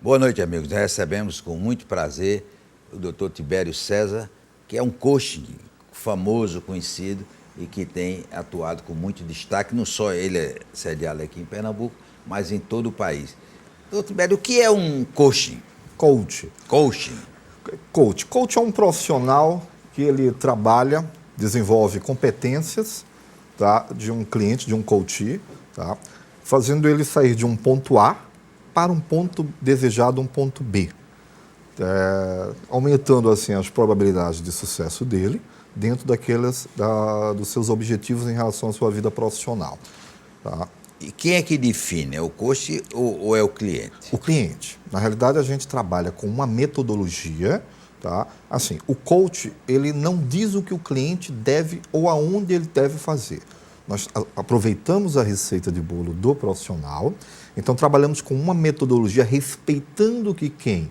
Boa noite, amigos. Nós recebemos com muito prazer o Dr. Tibério César, que é um coach famoso, conhecido e que tem atuado com muito destaque. Não só ele é sediado aqui em Pernambuco, mas em todo o país. Dr. Tibério, o que é um coaching? Coach. Coaching. Coach é um profissional que ele trabalha, desenvolve competências, tá, de um cliente, de um coach, tá, fazendo ele sair de um ponto A para um ponto desejado, um ponto B, aumentando assim as probabilidades de sucesso dele dentro dos seus objetivos em relação à sua vida profissional. Tá? E quem é que define? É o coach ou é o cliente? O cliente. Na realidade, a gente trabalha com uma metodologia, tá? Assim, o coach, ele não diz o que o cliente deve ou aonde ele deve fazer. Nós aproveitamos a receita de bolo do profissional, então trabalhamos com uma metodologia respeitando que quem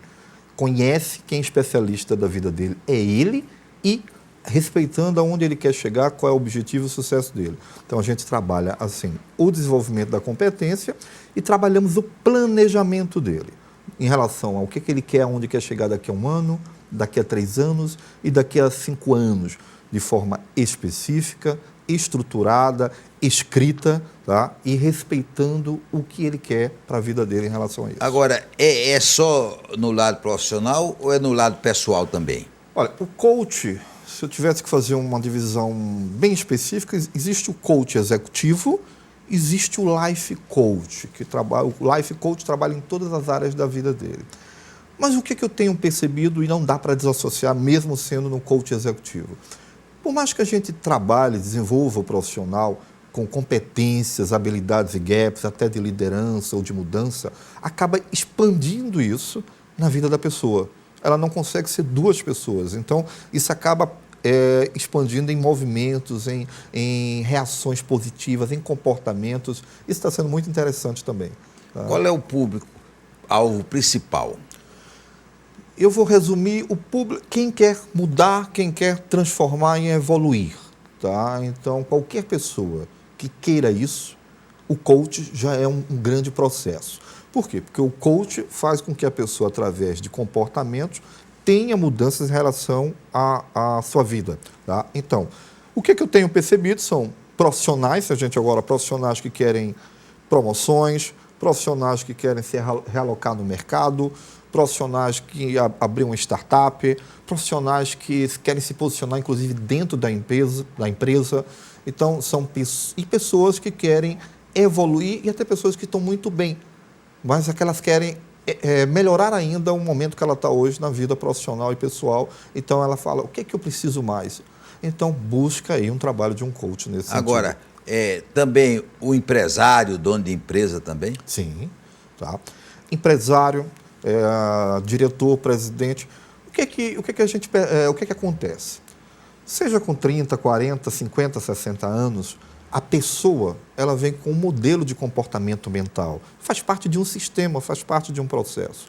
conhece, quem é especialista da vida dele é ele e respeitando aonde ele quer chegar, qual é o objetivo e o sucesso dele. Então, a gente trabalha, assim, o desenvolvimento da competência e trabalhamos o planejamento dele em relação ao que ele quer, aonde quer chegar daqui a 1 ano, daqui a 3 anos e daqui a 5 anos, de forma específica, estruturada, escrita, tá? E respeitando o que ele quer para a vida dele em relação a isso. Agora, é só no lado profissional ou é no lado pessoal também? Olha, o coach, se eu tivesse que fazer uma divisão bem específica, existe o coach executivo, existe o life coach, o life coach trabalha em todas as áreas da vida dele. Mas o que eu tenho percebido, e não dá para desassociar mesmo sendo no coach executivo? Por mais que a gente trabalhe, desenvolva o profissional com competências, habilidades e gaps, até de liderança ou de mudança, acaba expandindo isso na vida da pessoa. Ela não consegue ser 2 pessoas. Então, isso acaba expandindo em movimentos, em reações positivas, em comportamentos. Isso está sendo muito interessante também. Tá? Qual é o público-alvo principal? Eu vou resumir o público, quem quer mudar, quem quer transformar e evoluir. Tá? Então, qualquer pessoa que queira isso, o coach já é um grande processo. Por quê? Porque o coach faz com que a pessoa, através de comportamentos, tenha mudanças em relação à sua vida. Tá? Então, o que eu tenho percebido são profissionais, profissionais que querem promoções, profissionais que querem se realocar no mercado, profissionais que abriram uma startup, profissionais que querem se posicionar, inclusive, dentro da empresa. Então, são pessoas que querem evoluir e até pessoas que estão muito bem, mas aquelas querem melhorar ainda o momento que ela está hoje na vida profissional e pessoal. Então, ela fala, o que eu preciso mais? Então, busca aí um trabalho de um coach nesse sentido. Agora, também o empresário, dono de empresa também? Sim, tá. Empresário, diretor, presidente, o que acontece? Seja com 30, 40, 50, 60 anos, a pessoa ela vem com um modelo de comportamento mental. Faz parte de um sistema, faz parte de um processo.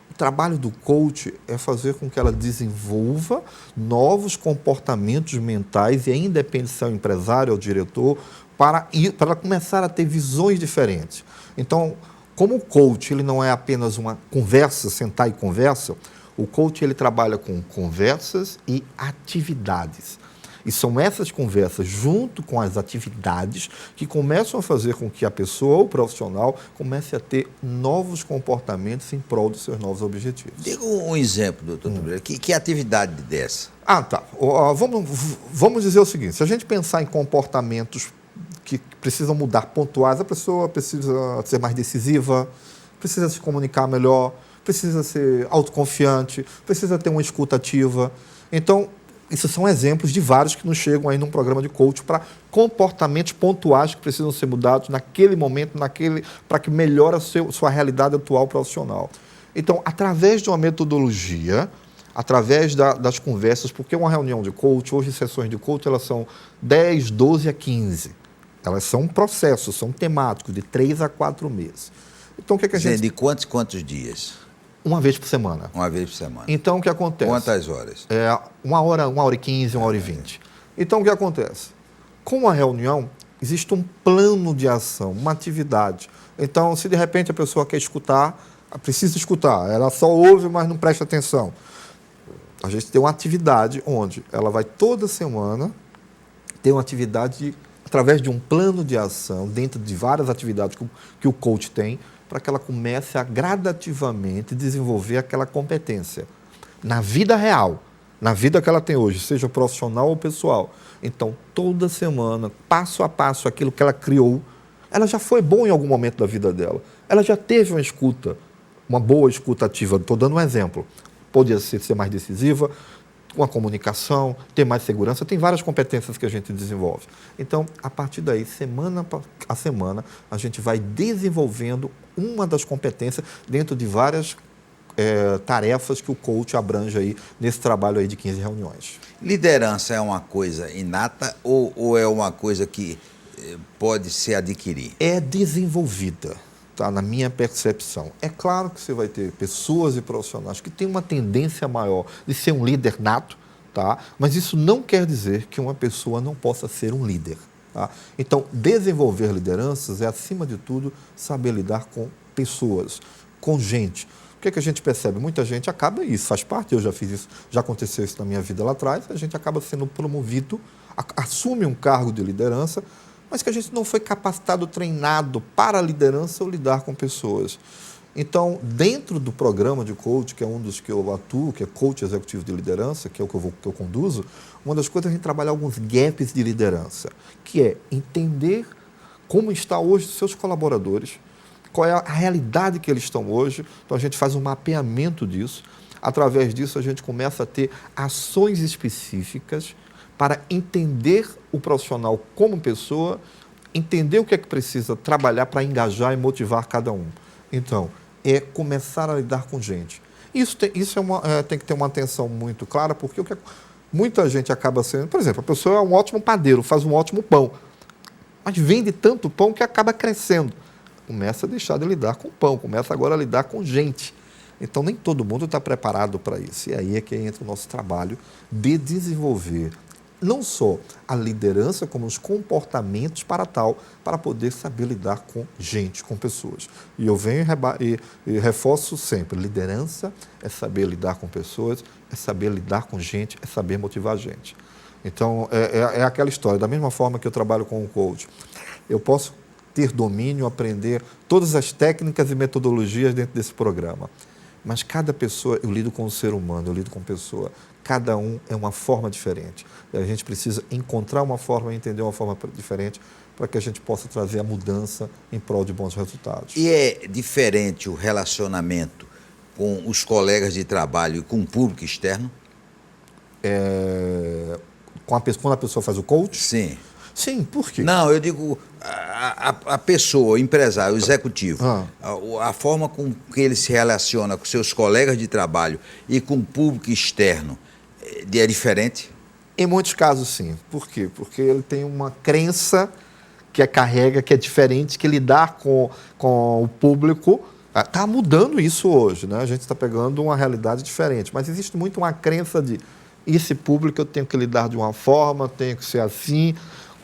O trabalho do coach é fazer com que ela desenvolva novos comportamentos mentais, e aí independe se é o empresário ou o diretor, para começar a ter visões diferentes. Então, como o coach ele não é apenas uma conversa, sentar e conversa, o coach ele trabalha com conversas e atividades. E são essas conversas, junto com as atividades, que começam a fazer com que a pessoa, o profissional, comece a ter novos comportamentos em prol dos seus novos objetivos. Diga um exemplo, doutor Tibério. Que atividade dessa? Tá. Vamos dizer o seguinte, se a gente pensar em comportamentos que precisam mudar pontuais, a pessoa precisa ser mais decisiva, precisa se comunicar melhor, precisa ser autoconfiante, precisa ter uma escuta ativa. Então, esses são exemplos de vários que nos chegam aí num programa de coach para comportamentos pontuais que precisam ser mudados naquele momento, para que melhore a sua realidade atual profissional. Então, através de uma metodologia, através das conversas, porque uma reunião de coach, hoje sessões de coach, elas são 10, 12 a 15. Elas são processos, são temáticos, de 3 a 4 meses. Então, o que a gente... De quantos dias? Uma vez por semana. Uma vez por semana. Então, o que acontece? Quantas horas? 1 hora e 15, 1 hora e 20. Então, o que acontece? Com a reunião, existe um plano de ação, uma atividade. Então, se de repente a pessoa quer escutar precisa escutar, ela só ouve, mas não presta atenção. A gente tem uma atividade onde ela vai toda semana ter uma atividade através de um plano de ação, dentro de várias atividades que o coach tem, para que ela comece a gradativamente desenvolver aquela competência na vida real, na vida que ela tem hoje, seja profissional ou pessoal. Então, toda semana, passo a passo, aquilo que ela criou, ela já foi boa em algum momento da vida dela. Ela já teve uma escuta, uma boa escuta ativa. Estou dando um exemplo. Poderia ser mais decisiva, uma comunicação, ter mais segurança, tem várias competências que a gente desenvolve. Então, a partir daí, semana a semana, a gente vai desenvolvendo uma das competências dentro de várias tarefas que o coach abrange aí nesse trabalho aí de 15 reuniões. Liderança é uma coisa inata ou é uma coisa que pode se adquirir? É desenvolvida, tá? Na minha percepção. É claro que você vai ter pessoas e profissionais que têm uma tendência maior de ser um líder nato, tá? Mas isso não quer dizer que uma pessoa não possa ser um líder. Tá? Então, desenvolver lideranças é, acima de tudo, saber lidar com pessoas, com gente. O que é que a gente percebe? Muita gente acaba, e isso faz parte, eu já fiz isso, já aconteceu isso na minha vida lá atrás, a gente acaba sendo promovido, assume um cargo de liderança, mas que a gente não foi capacitado, treinado para a liderança ou lidar com pessoas. Então, dentro do programa de coach, que é um dos que eu atuo, que é coach executivo de liderança, que é o que eu conduzo, uma das coisas é a gente trabalhar alguns gaps de liderança, que é entender como está hoje os seus colaboradores, qual é a realidade que eles estão hoje. Então, a gente faz um mapeamento disso. Através disso, a gente começa a ter ações específicas para entender o profissional como pessoa, entender o que é que precisa trabalhar para engajar e motivar cada um. Então, é começar a lidar com gente. Isso tem que ter uma atenção muito clara, porque muita gente acaba sendo... Por exemplo, a pessoa é um ótimo padeiro, faz um ótimo pão, mas vende tanto pão que acaba crescendo. Começa a deixar de lidar com pão, começa agora a lidar com gente. Então, nem todo mundo está preparado para isso. E aí é que entra o nosso trabalho de desenvolver não só a liderança, como os comportamentos para tal, para poder saber lidar com gente, com pessoas. E eu venho e reforço sempre, liderança é saber lidar com pessoas, é saber lidar com gente, é saber motivar gente. Então, é aquela história, da mesma forma que eu trabalho com o coach, eu posso ter domínio, aprender todas as técnicas e metodologias dentro desse programa. Mas cada pessoa, eu lido com o ser humano, eu lido com pessoa, cada um é uma forma diferente. E a gente precisa encontrar uma forma, entender uma forma diferente, para que a gente possa trazer a mudança em prol de bons resultados. E é diferente o relacionamento com os colegas de trabalho e com o público externo? Quando a pessoa faz o coach? Sim. Sim, por quê? Não, eu digo a pessoa, o empresário, o executivo, a forma com que ele se relaciona com seus colegas de trabalho e com o público externo é diferente? Em muitos casos, sim. Por quê? Porque ele tem uma crença que carrega, que é diferente, que lidar com o público... Está mudando isso hoje, né? A gente está pegando uma realidade diferente, mas existe muito uma crença de esse público eu tenho que lidar de uma forma, tenho que ser assim...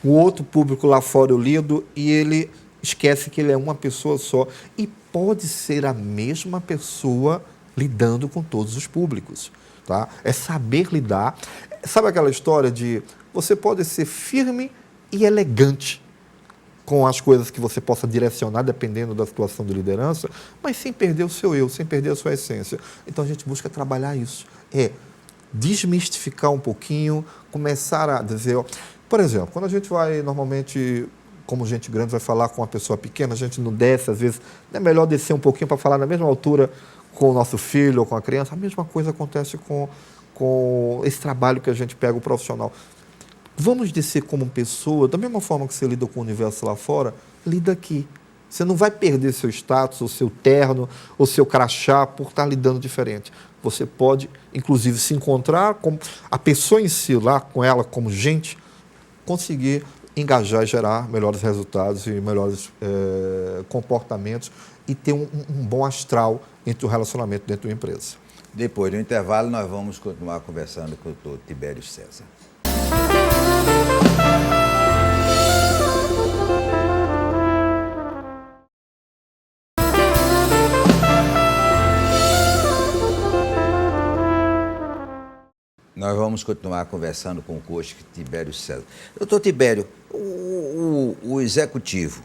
O outro público lá fora eu lido e ele esquece que ele é uma pessoa só. E pode ser a mesma pessoa lidando com todos os públicos. Tá? É saber lidar. Sabe aquela história de você pode ser firme e elegante com as coisas que você possa direcionar, dependendo da situação de liderança, mas sem perder o seu eu, sem perder a sua essência. Então a gente busca trabalhar isso. Desmistificar um pouquinho, começar a dizer... Por exemplo, quando a gente vai, normalmente, como gente grande, vai falar com uma pessoa pequena, a gente não desce, às vezes, é melhor descer um pouquinho para falar na mesma altura com o nosso filho ou com a criança. A mesma coisa acontece com esse trabalho que a gente pega, o profissional. Vamos descer como pessoa, da mesma forma que você lida com o universo lá fora, lida aqui. Você não vai perder seu status, o seu terno, o seu crachá por estar lidando diferente. Você pode, inclusive, se encontrar com a pessoa em si, lá com ela como gente, conseguir engajar e gerar melhores resultados e melhores comportamentos e ter um bom astral entre o relacionamento dentro da empresa. Depois do intervalo, nós vamos continuar conversando com o Dr. Tibério César. nós vamos continuar conversando com o coach Tibério César. Doutor Tibério, o executivo,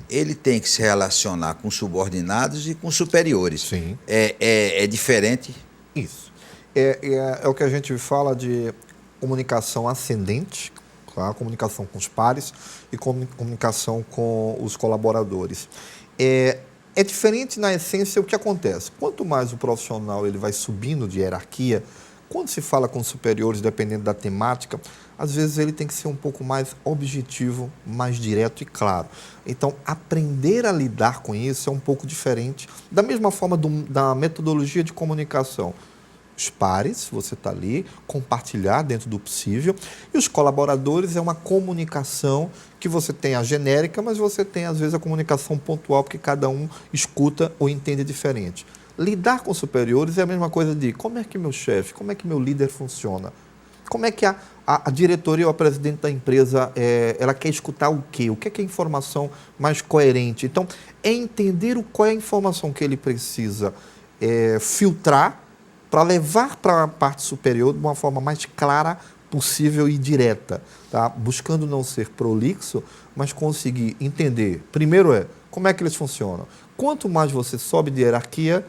ele tem que se relacionar com subordinados e com superiores. Sim. É diferente? Isso. É o que a gente fala de comunicação ascendente, tá? Comunicação com os pares e comunicação com os colaboradores. É diferente na essência o que acontece. Quanto mais o profissional ele vai subindo de hierarquia, quando se fala com superiores, dependendo da temática, às vezes ele tem que ser um pouco mais objetivo, mais direto e claro. Então, aprender a lidar com isso é um pouco diferente, da mesma forma da metodologia de comunicação. Os pares, você está ali, compartilhar dentro do possível, e os colaboradores é uma comunicação que você tem a genérica, mas você tem, às vezes, a comunicação pontual, porque cada um escuta ou entende diferente. Lidar com superiores é a mesma coisa de como é que meu chefe, como é que meu líder funciona, como é que a diretoria ou a presidente da empresa, ela quer escutar o quê? O que é a informação mais coerente? Então, é entender qual é a informação que ele precisa filtrar para levar para a parte superior de uma forma mais clara possível e direta, tá? Buscando não ser prolixo, mas conseguir entender. Primeiro como é que eles funcionam. Quanto mais você sobe de hierarquia,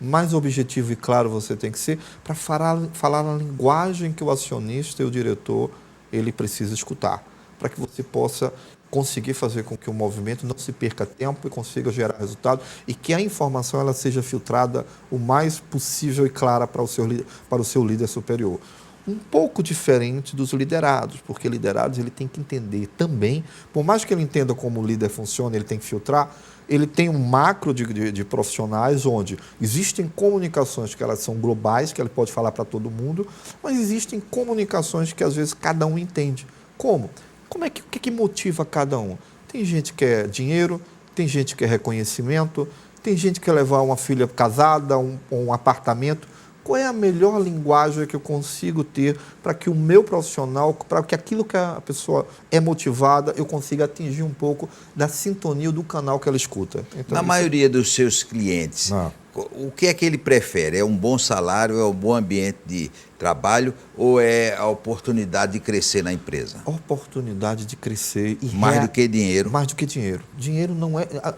mais objetivo e claro você tem que ser para falar na linguagem que o acionista e o diretor ele precisa escutar, para que você possa conseguir fazer com que o movimento não se perca tempo e consiga gerar resultado e que a informação ela seja filtrada o mais possível e clara para o seu líder superior. Um pouco diferente dos liderados, porque liderados ele tem que entender também, por mais que ele entenda como o líder funciona, ele tem que filtrar, ele tem um macro de profissionais onde existem comunicações que elas são globais, que ele pode falar para todo mundo, mas existem comunicações que às vezes cada um entende. Como? O que motiva cada um? Tem gente que quer dinheiro, tem gente que quer reconhecimento, tem gente que quer levar uma filha casada, um apartamento. Qual é a melhor linguagem que eu consigo ter para que o meu profissional, para que aquilo que a pessoa é motivada, eu consiga atingir um pouco da sintonia do canal que ela escuta? Então, na maioria dos seus clientes, o que é que ele prefere? É um bom salário, é um bom ambiente de trabalho ou é a oportunidade de crescer na empresa? Oportunidade de crescer. E mais do que dinheiro? Mais do que dinheiro. Dinheiro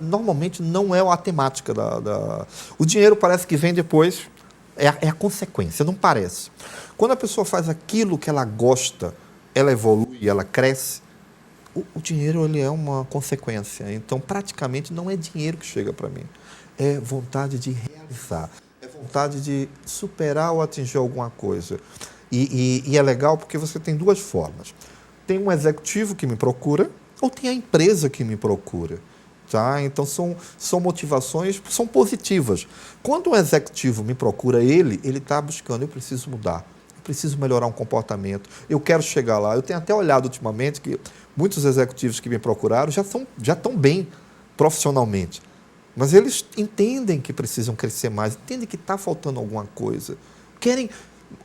normalmente não é a temática O dinheiro parece que vem depois, é a consequência, não parece. Quando a pessoa faz aquilo que ela gosta, ela evolui, ela cresce, o dinheiro ele é uma consequência. Então, praticamente, não é dinheiro que chega para mim. É vontade de realizar, é vontade de superar ou atingir alguma coisa. E é legal porque você tem duas formas. Tem um executivo que me procura ou tem a empresa que me procura. Tá? Então, são motivações, são positivas. Quando um executivo me procura, ele está buscando, eu preciso mudar, eu preciso melhorar um comportamento, eu quero chegar lá. Eu tenho até olhado ultimamente que muitos executivos que me procuraram já estão bem profissionalmente. Mas eles entendem que precisam crescer mais, entendem que está faltando alguma coisa. Querem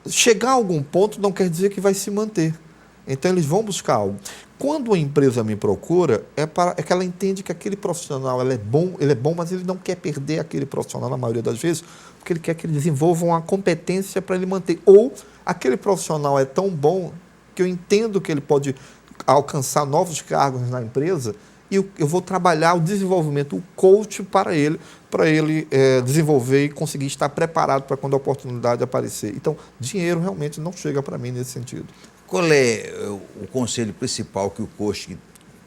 chegar a algum ponto, não quer dizer que vai se manter. Então, eles vão buscar algo. Quando a empresa me procura, é que ela entende que aquele profissional ele é bom, mas ele não quer perder aquele profissional, na maioria das vezes, porque ele quer que ele desenvolva uma competência para ele manter. Ou aquele profissional é tão bom que eu entendo que ele pode alcançar novos cargos na empresa e eu vou trabalhar o desenvolvimento, o coach para ele desenvolver e conseguir estar preparado para quando a oportunidade aparecer. Então, dinheiro realmente não chega para mim nesse sentido. Qual é o conselho principal que o coach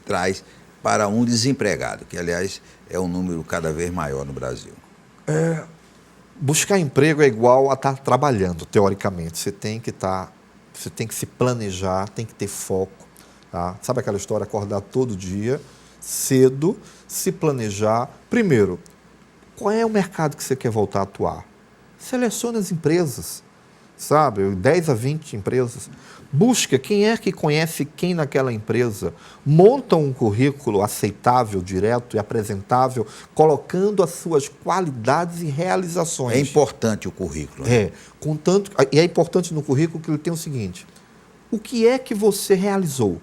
traz para um desempregado, que, aliás, é um número cada vez maior no Brasil? Buscar emprego é igual a estar trabalhando, teoricamente. Você tem que se planejar, tem que ter foco. Tá? Sabe aquela história, acordar todo dia, cedo, se planejar. Primeiro, qual é o mercado que você quer voltar a atuar? Selecione as empresas, sabe? 10 a 20 empresas. Busca quem é que conhece quem naquela empresa. Monta um currículo aceitável, direto e apresentável, colocando as suas qualidades e realizações. É importante o currículo. Né? E é importante no currículo que ele tem o seguinte: o que é que você realizou?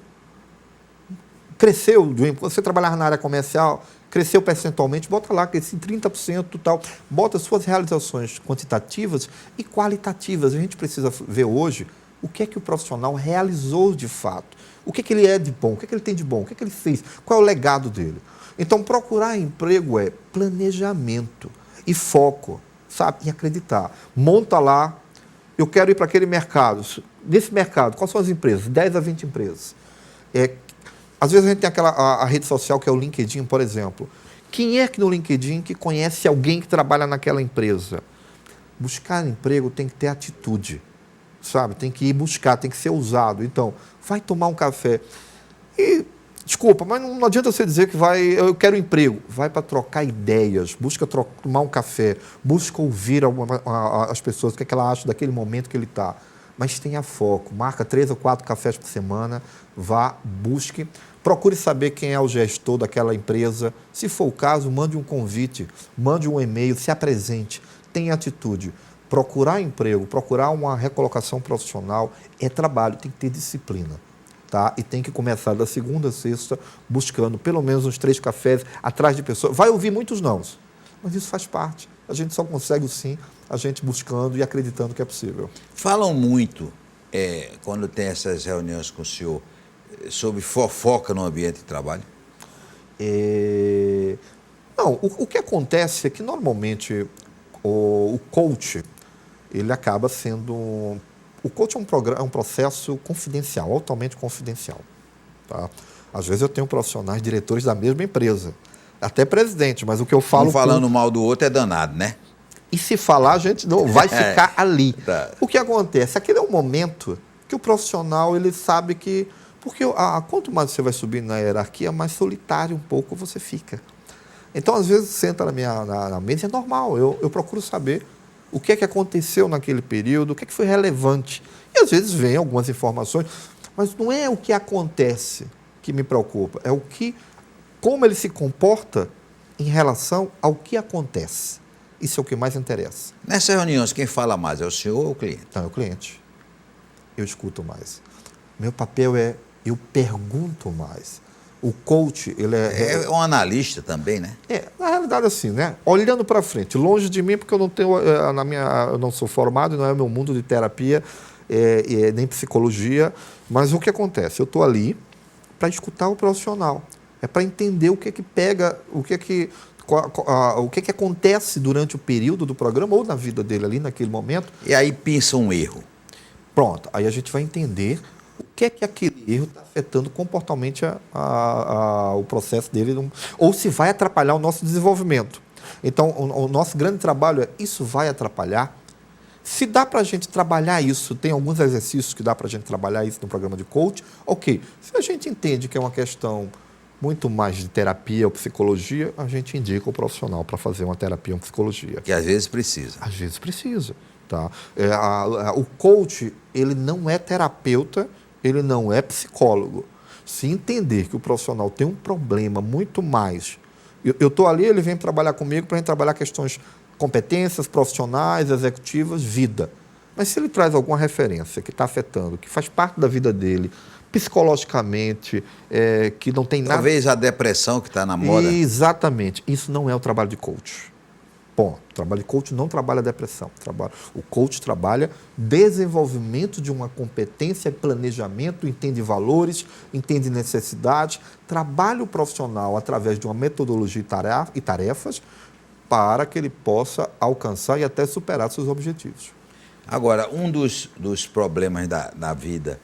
Cresceu, você trabalhar na área comercial, cresceu percentualmente, bota lá, cresci 30% tal, bota suas realizações quantitativas e qualitativas. A gente precisa ver hoje O que é que o profissional realizou de fato? O que é que ele é de bom? O que é que ele tem de bom? O que é que ele fez? Qual é o legado dele? Então, procurar emprego é planejamento e foco, sabe? E acreditar. Monta lá, eu quero ir para aquele mercado. Nesse mercado, quais são as empresas? 10 a 20 empresas. Às vezes a gente tem a rede social que é o LinkedIn, por exemplo. Quem é que no LinkedIn que conhece alguém que trabalha naquela empresa? Buscar emprego tem que ter atitude, sabe? Tem que ir buscar, tem que ser ousado. Então, vai tomar um café. E, desculpa, mas não adianta você dizer que eu quero emprego. Vai para trocar ideias, busca tomar um café, busca ouvir as pessoas, o que é que ela acha daquele momento que ele está. Mas tenha foco, marca 3 ou 4 cafés por semana, vá, busque, procure saber quem é o gestor daquela empresa. Se for o caso, mande um convite, mande um e-mail, se apresente, tenha atitude. Procurar emprego, procurar uma recolocação profissional é trabalho, tem que ter disciplina. Tá? E tem que começar da segunda a sexta, buscando pelo menos uns 3 cafés, atrás de pessoas. Vai ouvir muitos nãos, mas isso faz parte. A gente só consegue o sim, a gente buscando e acreditando que é possível. Falam muito, quando tem essas reuniões com o senhor, sobre fofoca no ambiente de trabalho? Não, o que acontece é que normalmente o coach, ele acaba sendo... O coach é um processo confidencial, altamente confidencial. Tá? Às vezes eu tenho profissionais, diretores da mesma empresa, até presidente, mas o que eu falo... Um falando mal do outro é danado, né? E se falar, a gente não vai ficar ali. Tá. O que acontece? Aquele é um momento que o profissional ele sabe que... Porque quanto mais você vai subir na hierarquia, mais solitário um pouco você fica. Então, às vezes, senta na mesa, é normal. Eu procuro saber o que é que aconteceu naquele período, o que é que foi relevante. E, às vezes, vem algumas informações, mas não é o que acontece que me preocupa, é como ele se comporta em relação ao que acontece. Isso é o que mais interessa. Nessas reuniões, quem fala mais, é o senhor ou o cliente? Não, é o cliente. Eu escuto mais. Meu papel eu pergunto mais. O coach, ele é um analista também, né? Na realidade, assim, né? Olhando para frente, longe de mim, porque eu não tenho, eu não sou formado, não é o meu mundo de terapia, nem psicologia, mas o que acontece? Eu estou ali para escutar o profissional, é para entender o que é que pega, o que é que acontece durante o período do programa ou na vida dele ali naquele momento. E aí pensa um erro. Pronto, aí a gente vai entender o que é que aquele erro está afetando comportamentalmente o processo dele, ou se vai atrapalhar o nosso desenvolvimento. Então, o nosso grande trabalho é, isso vai atrapalhar? Se dá para a gente trabalhar isso, tem alguns exercícios que dá para a gente trabalhar isso no programa de coach, ok. Se a gente entende que é uma questão muito mais de terapia ou psicologia, a gente indica o profissional para fazer uma terapia ou psicologia. Que às vezes precisa. Às vezes precisa. Tá? O coach, ele não é terapeuta, ele não é psicólogo. Se entender que o profissional tem um problema muito mais... Eu estou ali, ele vem trabalhar comigo para a gente trabalhar questões, competências profissionais, executivas, vida. Mas se ele traz alguma referência que está afetando, que faz parte da vida dele, psicologicamente, que não tem nada... Talvez a depressão que está na moda. Exatamente. Isso não é o trabalho de coach. Bom, o trabalho de coach não trabalha depressão. O coach trabalha desenvolvimento de uma competência, planejamento, entende valores, entende necessidades, trabalha o profissional através de uma metodologia e tarefas para que ele possa alcançar e até superar seus objetivos. Agora, um dos problemas da vida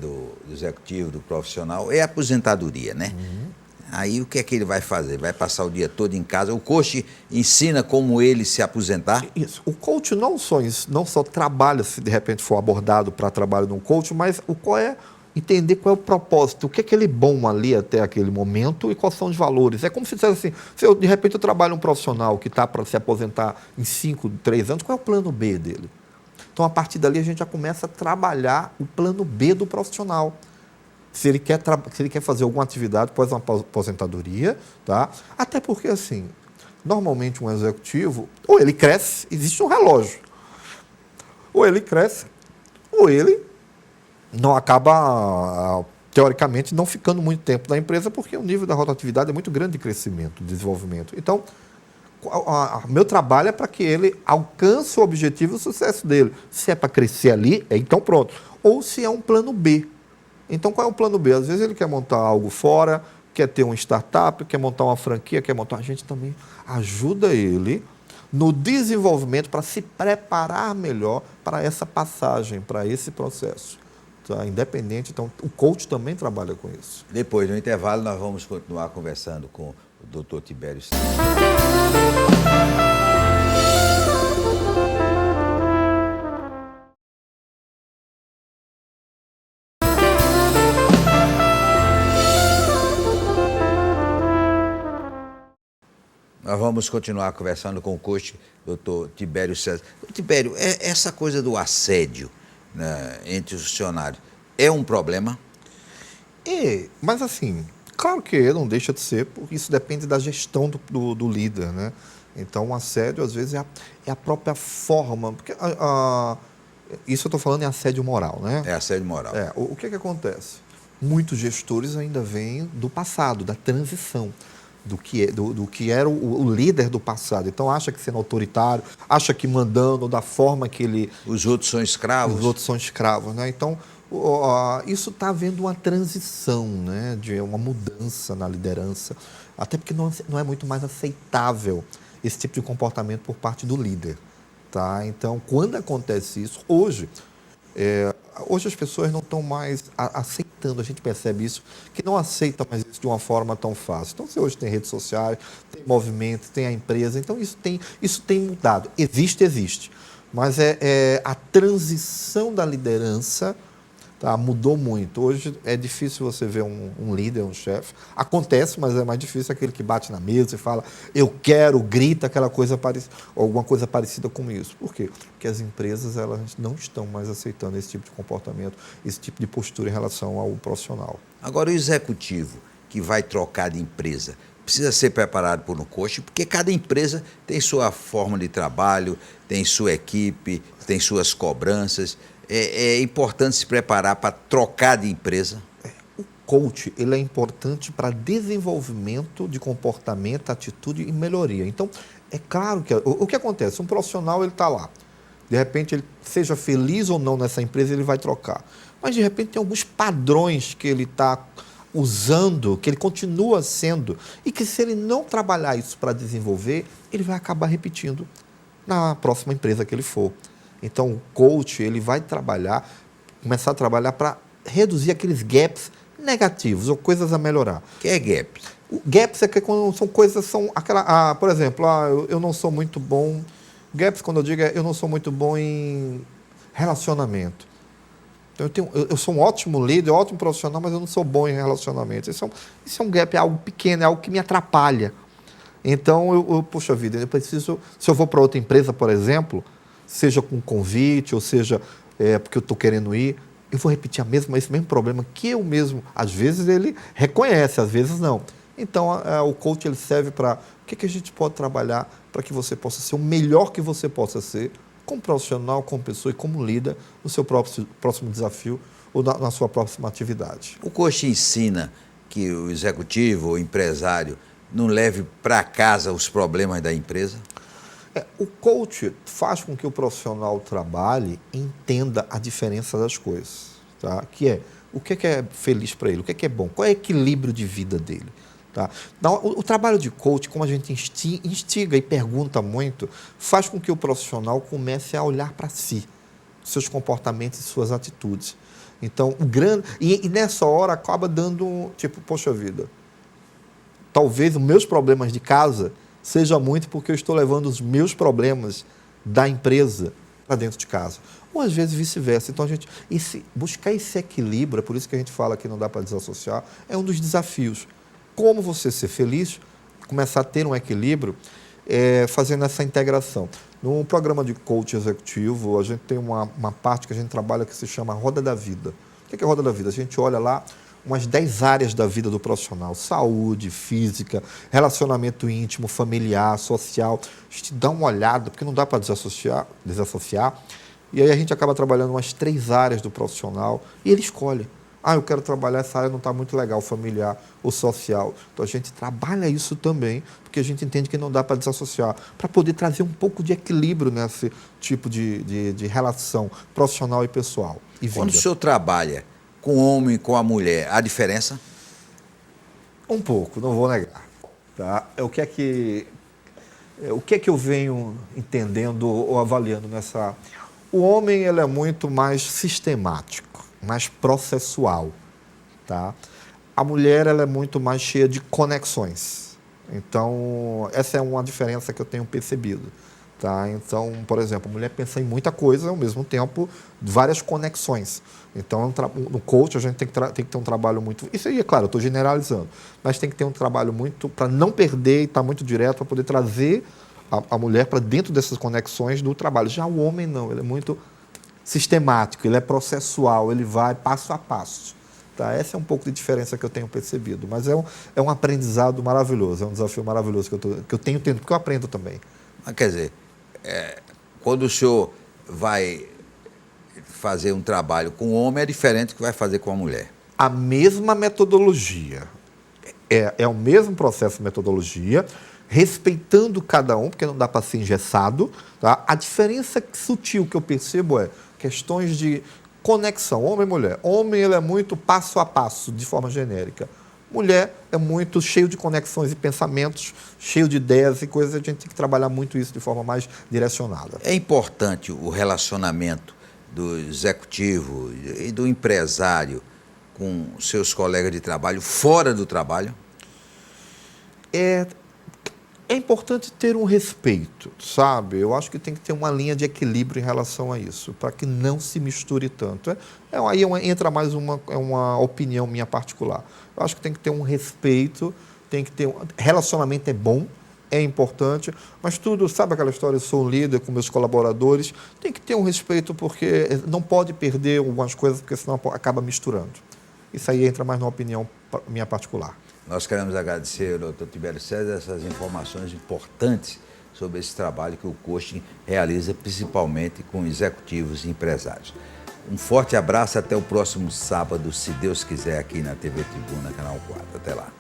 do executivo, do profissional, é a aposentadoria, né? Uhum. Aí o que é que ele vai fazer? Vai passar o dia todo em casa? O coach ensina como ele se aposentar? Isso. O coach não só trabalha, se de repente for abordado para trabalho no coach, mas entender qual é o propósito, o que é aquele bom ali até aquele momento e quais são os valores. É como se dissesse assim, de repente eu trabalho um profissional que está para se aposentar em 5, 3 anos, qual é o plano B dele? Então, a partir dali, a gente já começa a trabalhar o plano B do profissional. Se ele quer fazer alguma atividade após uma aposentadoria, tá? Até porque, assim, normalmente um executivo, ou ele cresce, existe um relógio, ou ele cresce, ou ele não acaba, teoricamente, não ficando muito tempo na empresa, porque o nível da rotatividade é muito grande de crescimento, de desenvolvimento. Então, meu trabalho é para que ele alcance o objetivo e o sucesso dele. Se é para crescer ali, então pronto. Ou se é um plano B. Então, qual é o plano B? Às vezes ele quer montar algo fora, quer ter uma startup, quer montar uma franquia, quer montar... A gente também ajuda ele no desenvolvimento para se preparar melhor para essa passagem, para esse processo. Tá? Independente, então, o coach também trabalha com isso. Depois do intervalo, nós vamos continuar conversando com o Dr. Tibério César. Nós vamos continuar conversando com o coach Dr. Tibério César. Tibério, essa coisa do assédio, né, entre os funcionários é um problema? Mas assim, claro que não deixa de ser, porque isso depende da gestão do líder, né? Então, o assédio, às vezes, é a própria forma. Porque isso eu estou falando em assédio moral, né? É assédio moral. O que acontece? Muitos gestores ainda vêm do passado, da transição, do que era o líder do passado. Então, acha que sendo autoritário, acha que mandando da forma que ele... Os outros são escravos? Os outros são escravos, né? Então, isso está havendo uma transição, né? De uma mudança na liderança, até porque não é muito mais aceitável esse tipo de comportamento por parte do líder. Tá? Então, quando acontece isso, hoje as pessoas não estão mais aceitando, a gente percebe isso, que não aceitam mais isso de uma forma tão fácil. Então, você hoje tem redes sociais, tem movimento, tem a empresa, então isso tem mudado. Existe, mas a transição da liderança, tá, mudou muito. Hoje é difícil você ver um líder, um chefe. Acontece, mas é mais difícil aquele que bate na mesa e fala, eu quero, grita, alguma coisa parecida com isso. Por quê? Porque as empresas elas não estão mais aceitando esse tipo de comportamento, esse tipo de postura em relação ao profissional. Agora, o executivo que vai trocar de empresa precisa ser preparado por um coach, porque cada empresa tem sua forma de trabalho, tem sua equipe, tem suas cobranças. É importante se preparar para trocar de empresa? O coach ele é importante para desenvolvimento de comportamento, atitude e melhoria. Então, é claro que o que acontece? Um profissional ele está lá. De repente, ele seja feliz ou não nessa empresa, ele vai trocar. Mas, de repente, tem alguns padrões que ele está usando, que ele continua sendo, e que se ele não trabalhar isso para desenvolver, ele vai acabar repetindo na próxima empresa que ele for. Então, o coach ele vai começar a trabalhar para reduzir aqueles gaps negativos ou coisas a melhorar. O que é gaps? Gaps é que quando são coisas, por exemplo, eu não sou muito bom. Gaps, quando eu digo, eu não sou muito bom em relacionamento. Então, eu sou um ótimo líder, ótimo profissional, mas eu não sou bom em relacionamento. Isso é um gap, é algo pequeno, é algo que me atrapalha. Então, poxa vida, eu preciso, se eu vou para outra empresa, por exemplo, seja com convite, ou seja, porque eu estou querendo ir, eu vou repetir esse mesmo problema que eu mesmo, às vezes ele reconhece, às vezes não. Então, o coach ele serve para o que a gente pode trabalhar para que você possa ser o melhor que você possa ser, como profissional, como pessoa e como líder, no seu próximo desafio ou na sua próxima atividade. O coach ensina que o executivo, o empresário, não leve para casa os problemas da empresa? O coach faz com que o profissional trabalhe e entenda a diferença das coisas, tá? Que é o que é feliz para ele, o que é bom, qual é o equilíbrio de vida dele. Tá? O trabalho de coach, como a gente instiga e pergunta muito, faz com que o profissional comece a olhar para si, seus comportamentos e suas atitudes. Então, e nessa hora acaba dando, poxa vida, talvez os meus problemas de casa seja muito porque eu estou levando os meus problemas da empresa para dentro de casa. Ou às vezes vice-versa. Então, buscar esse equilíbrio, é por isso que a gente fala que não dá para desassociar, é um dos desafios. Como você ser feliz, começar a ter um equilíbrio, fazendo essa integração. No programa de coach executivo, a gente tem uma parte que a gente trabalha que se chama Roda da Vida. O que é a Roda da Vida? A gente olha lá umas 10 áreas da vida do profissional, saúde, física, relacionamento íntimo, familiar, social. A gente dá uma olhada, porque não dá para desassociar, e aí a gente acaba trabalhando umas 3 áreas do profissional e ele escolhe. Ah, eu quero trabalhar essa área, não está muito legal, familiar ou social. Então a gente trabalha isso também, porque a gente entende que não dá para desassociar, para poder trazer um pouco de equilíbrio nesse tipo de relação profissional e pessoal. E Quando o vida. senhor trabalha com o homem e com a mulher, há diferença? Um pouco, não vou negar. Tá? O que é que eu venho entendendo ou avaliando nessa... O homem ele é muito mais sistemático, mais processual. Tá? A mulher ela é muito mais cheia de conexões. Então, essa é uma diferença que eu tenho percebido. Tá? Então, por exemplo, a mulher pensa em muita coisa, ao mesmo tempo, várias conexões. Então, no coach, a gente tem que ter um trabalho muito... Isso aí, é claro, eu estou generalizando. Mas tem que ter um trabalho muito... para não perder e estar muito direto, para poder trazer a mulher para dentro dessas conexões do trabalho. Já o homem, não. Ele é muito sistemático, ele é processual, ele vai passo a passo. Tá? Essa é um pouco de diferença que eu tenho percebido. Mas é um aprendizado maravilhoso, é um desafio maravilhoso que eu tenho tendo, porque eu aprendo também. Mas, quer dizer, quando o senhor vai fazer um trabalho com o homem, é diferente do que vai fazer com a mulher. A mesma metodologia, é o mesmo processo de metodologia, respeitando cada um, porque não dá para ser engessado. Tá? A diferença sutil que eu percebo é questões de conexão, homem e mulher. Homem ele é muito passo a passo, de forma genérica. Mulher é muito cheio de conexões e pensamentos, cheio de ideias e coisas. A gente tem que trabalhar muito isso de forma mais direcionada. É importante o relacionamento do executivo e do empresário com seus colegas de trabalho fora do trabalho? É importante ter um respeito, sabe? Eu acho que tem que ter uma linha de equilíbrio em relação a isso, para que não se misture tanto. Aí entra mais uma opinião minha particular. Eu acho que tem que ter um respeito, tem que ter relacionamento é bom, é importante, mas tudo, sabe aquela história, eu sou um líder com meus colaboradores, tem que ter um respeito, porque não pode perder algumas coisas, porque senão acaba misturando. Isso aí entra mais numa opinião minha particular. Nós queremos agradecer ao Dr. Tibério César essas informações importantes sobre esse trabalho que o coaching realiza, principalmente com executivos e empresários. Um forte abraço, até o próximo sábado, se Deus quiser, aqui na TV Tribuna, Canal 4. Até lá.